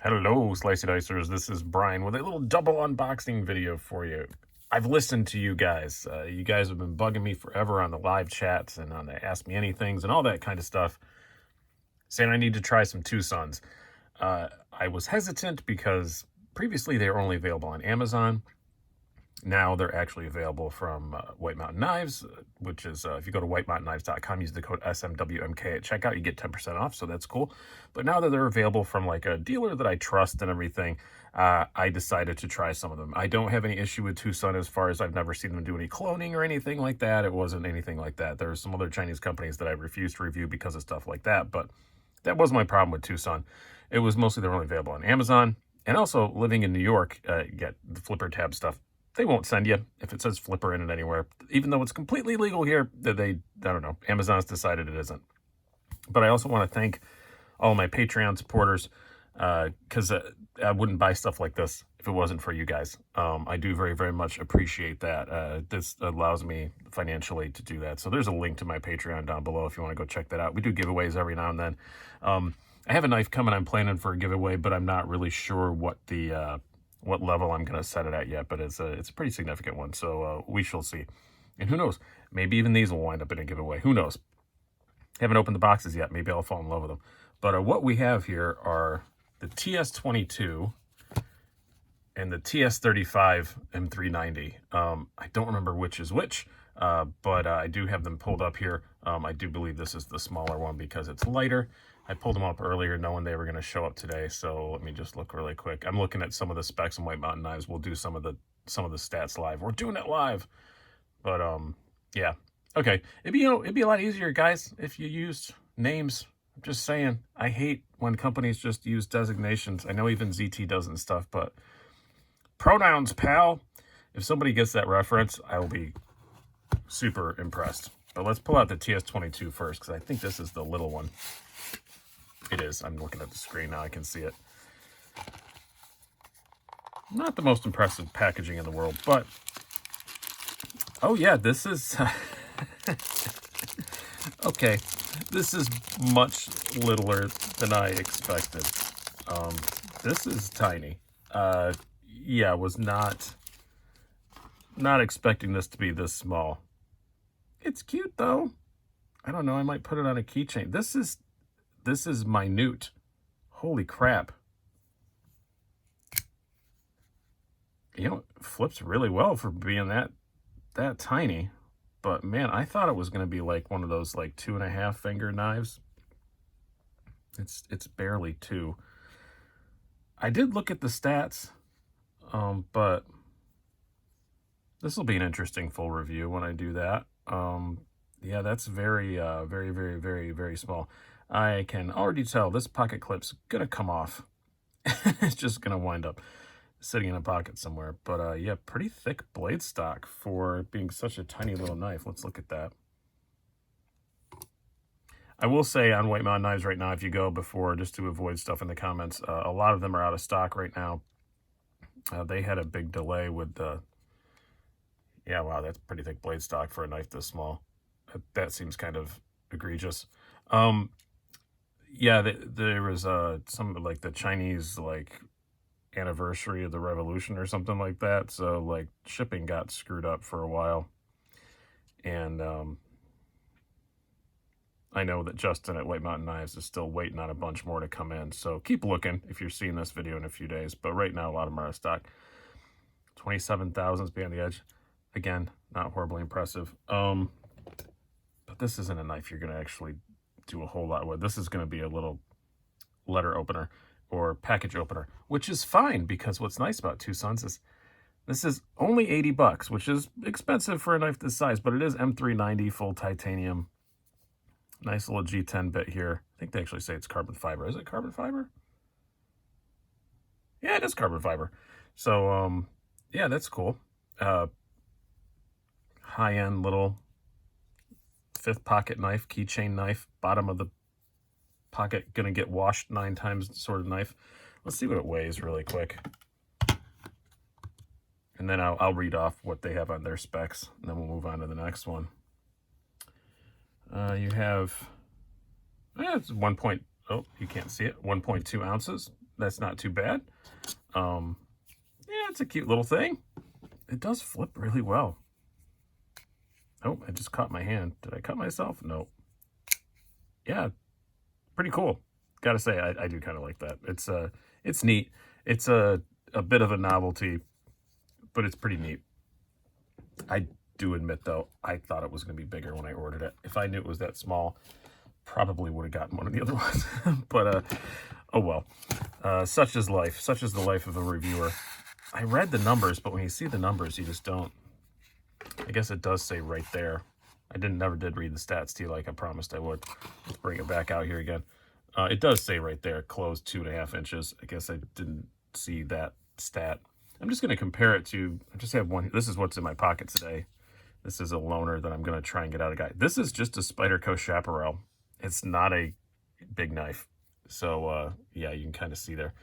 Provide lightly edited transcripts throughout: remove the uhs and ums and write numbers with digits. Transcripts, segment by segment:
Hello, Slicey Dicers. This is Brian with a little double unboxing video for you. I've listened to you guys. You guys have been bugging me forever on the live chats and on the Ask Me Anythings and all that kind of stuff, saying I need to try some Tucson's. I was hesitant because previously they were only available on Amazon. Now they're actually available from White Mountain Knives, which is, if you go to whitemountainKnives.com, use the code SMWMK at checkout, you get 10% off, so that's cool. But now that they're available from like a dealer that I trust and everything, I decided to try some of them. I don't have any issue with Tucson as far as I've never seen them do any cloning or anything like that. It wasn't anything like that. There's some other Chinese companies that I refuse to review because of stuff like that, but that was my problem with Tucson. It was mostly they're only available on Amazon. And also, living in New York, you get the flipper tab stuff. They won't send you if it says flipper in it anywhere, even though it's completely legal here. I don't know, Amazon's decided it isn't. But I also want to thank all my Patreon supporters, because I wouldn't buy stuff like this if it wasn't for you guys. I do very, very much appreciate that. This allows me financially to do that. So there's a link to my Patreon down below if you want to go check that out. We do giveaways every now and then. I have a knife coming I'm planning for a giveaway, but I'm not really sure what the what level I'm going to set it at yet, but it's a pretty significant one, so we shall see. And who knows, maybe even these will wind up in a giveaway. Who knows? Haven't opened the boxes yet. Maybe I'll fall in love with them. But what we have here are the TS22 and the TS35 M390. I don't remember which is which, but I do have them pulled up here. I do believe this is the smaller one because it's lighter. I pulled them up earlier knowing they were going to show up today, so let me just look really quick. I'm looking at some of the specs on White Mountain Knives. We'll do some of the stats live. We're doing it live. But yeah. Okay. It'd be a lot easier, guys, if you used names. I'm just saying. I hate when companies just use designations. I know even ZT does and stuff, but pronouns, pal. If somebody gets that reference, I will be super impressed. But let's pull out the TS22 first, because I think this is the little one. It is. I'm looking at the screen now. I can see it. Not the most impressive packaging in the world, but... Oh, yeah, this is... Okay, this is much littler than I expected. This is tiny. Yeah, was not expecting this to be this small. It's cute, though. I don't know. I might put it on a keychain. This is minute. Holy crap. You know, it flips really well for being that tiny. But man, I thought it was going to be like one of those like 2.5 finger knives. It's barely 2. I did look at the stats, but this will be an interesting full review when I do that. Yeah, that's very, very, very, very, very small. I can already tell this pocket clip's gonna come off. It's just gonna wind up sitting in a pocket somewhere. But yeah, pretty thick blade stock for being such a tiny little knife. Let's look at that. I will say on White Mountain Knives right now, if you go before, just to avoid stuff in the comments, a lot of them are out of stock right now. They had a big delay with the... Yeah, wow, that's pretty thick blade stock for a knife this small. That seems kind of egregious. Yeah, there was some like the Chinese like anniversary of the revolution or something like that. So like shipping got screwed up for a while. And I know that Justin at White Mountain Knives is still waiting on a bunch more to come in. So keep looking if you're seeing this video in a few days. But right now, a lot of them are out of stock. 27,000 is behind the edge. Again, not horribly impressive. But this isn't a knife you're going to actually do a whole lot with. This is going to be a little letter opener or package opener, which is fine because what's nice about Tucson's is this is only $80, which is expensive for a knife this size, but it is M390 full titanium. Nice little G10 bit here. I think they actually say it's carbon fiber. Is it carbon fiber? Yeah, it is carbon fiber. So, yeah, that's cool. High-end little 5th pocket knife, keychain knife, bottom of the pocket gonna get washed 9 times sort of knife. Let's see what it weighs really quick. And then I'll read off what they have on their specs, and then we'll move on to the next one. You have, it's 1. Oh, you can't see it, 1.2 ounces. That's not too bad. Yeah, it's a cute little thing. It does flip really well. Oh, I just caught my hand. Did I cut myself? No. Yeah, pretty cool. Gotta say, I do kind of like that. It's neat. It's a bit of a novelty, but it's pretty neat. I do admit, though, I thought it was going to be bigger when I ordered it. If I knew it was that small, probably would have gotten one of the other ones. But, oh well. Such is life. Such is the life of a reviewer. I read the numbers, but when you see the numbers, you just don't. I guess it does say right there. I never did read the stats to you like I promised I would. Let's bring it back out here again. It does say right there, closed 2.5 inches. I guess I didn't see that stat. I'm just going to compare it to, I just have one. This is what's in my pocket today. This is a loaner that I'm going to try and get out of guy. This is just a Spyderco Chaparral. It's not a big knife. So, yeah, you can kind of see there.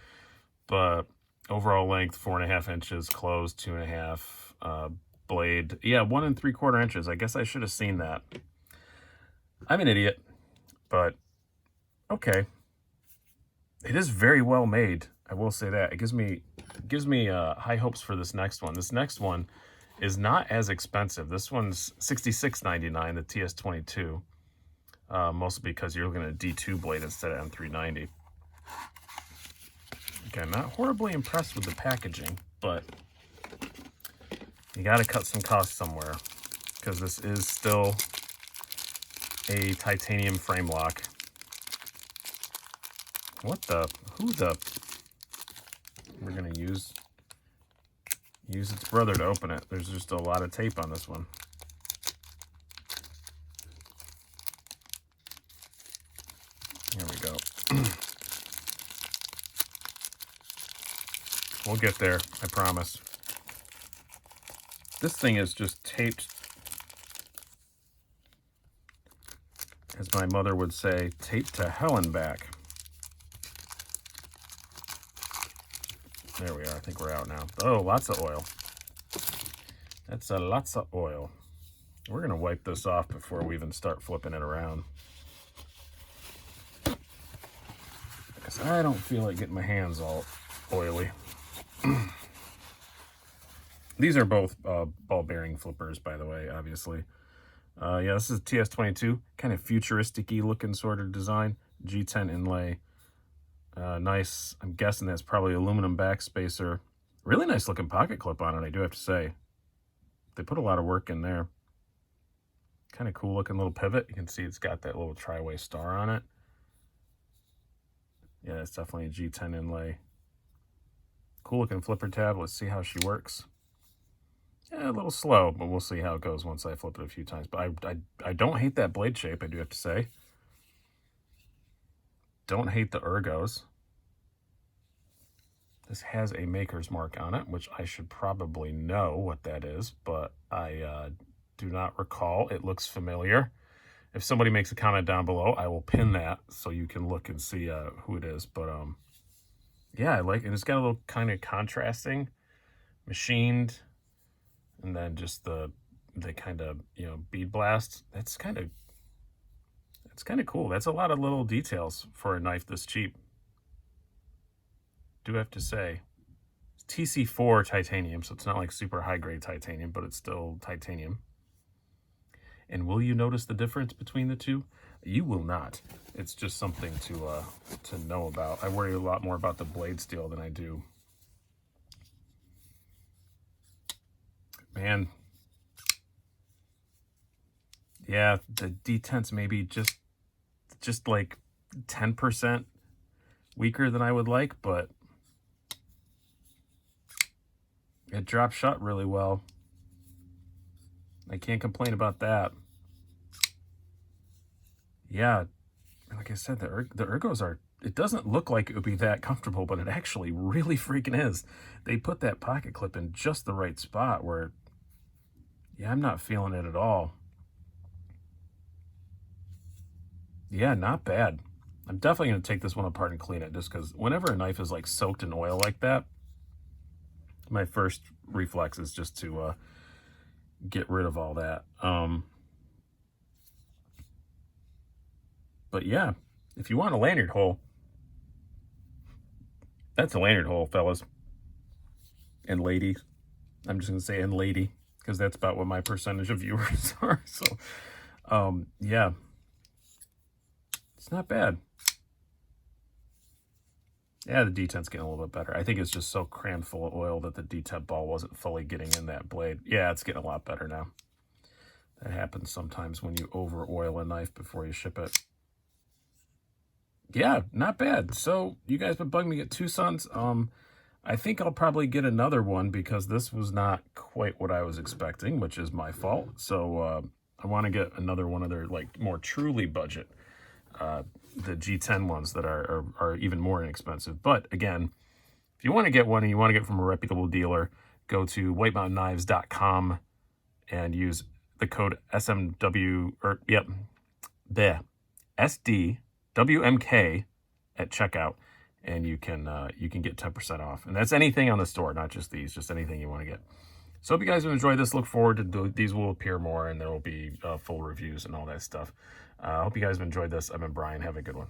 But overall length, 4.5 inches, closed 2.5. Blade, yeah, 1 3/4 inches. I guess I should have seen that. I'm an idiot, but okay. It is very well made. I will say that. It gives me high hopes for this next one. This next one is not as expensive. This one's $66.99, the TS22. Mostly because you're looking at a D2 blade instead of M390. Okay, I'm not horribly impressed with the packaging, but you got to cut some costs somewhere because this is still a titanium frame lock. What the? Who the? We're going to use its brother to open it. There's just a lot of tape on this one. Here we go. We'll get there, I promise. This thing is just taped, as my mother would say, taped to hell and back. There we are. I think we're out now. Oh, lots of oil. That's lots of oil. We're going to wipe this off before we even start flipping it around. Because I don't feel like getting my hands all oily. These are both ball bearing flippers, by the way, obviously. Yeah, this is TS22, kind of futuristic-y looking sort of design. G10 inlay. Nice, I'm guessing that's probably aluminum backspacer. Really nice looking pocket clip on it, I do have to say. They put a lot of work in there. Kind of cool looking little pivot. You can see it's got that little tri-way star on it. Yeah, it's definitely a G10 inlay. Cool looking flipper tab. Let's see how she works. Yeah, a little slow, but we'll see how it goes once I flip it a few times. But I don't hate that blade shape, I do have to say. Don't hate the ergos. This has a maker's mark on it, which I should probably know what that is, but I do not recall. It looks familiar. If somebody makes a comment down below, I will pin that so you can look and see who it is. But yeah, I like it. It's got a little kind of contrasting, machined, and then just the kind of, you know, bead blast. It's kind of cool. That's a lot of little details for a knife this cheap. Do have to say. It's TC4 titanium, so it's not like super high grade titanium, but it's still titanium. And will you notice the difference between the two? You will not. It's just something to know about. I worry a lot more about the blade steel than I do. Man. Yeah, the detent's maybe just like 10% weaker than I would like, but it drops shut really well. I can't complain about that. Yeah, like I said, the ergos are, it doesn't look like it would be that comfortable, but it actually really freaking is. They put that pocket clip in just the right spot where, yeah, I'm not feeling it at all. Yeah, not bad. I'm definitely going to take this one apart and clean it, just because whenever a knife is like soaked in oil like that, my first reflex is just to get rid of all that. But yeah, if you want a lanyard hole, That's a lanyard hole, fellas. And ladies. I'm just going to say and lady, because that's about what my percentage of viewers are. So, yeah. It's not bad. Yeah, the detent's getting a little bit better. I think it's just so crammed full of oil that the detent ball wasn't fully getting in that blade. Yeah, it's getting a lot better now. That happens sometimes when you over oil a knife before you ship it. Yeah, not bad. So you guys been bugging me to get 2 suns. I think I'll probably get another one because this was not quite what I was expecting, which is my fault. So I want to get another one of their like more truly budget, the G10 ones that are even more inexpensive. But again, if you want to get one and you want to get from a reputable dealer, go to whitemountainKnives.com and use the code SMW or the SDWMK at checkout, and you can get 10% off. And that's anything on the store, not just these, just anything you want to get. So hope you guys have enjoyed this. Look forward to these will appear more, and there will be full reviews and all that stuff. I hope you guys have enjoyed this. I've been Brian. Have a good one.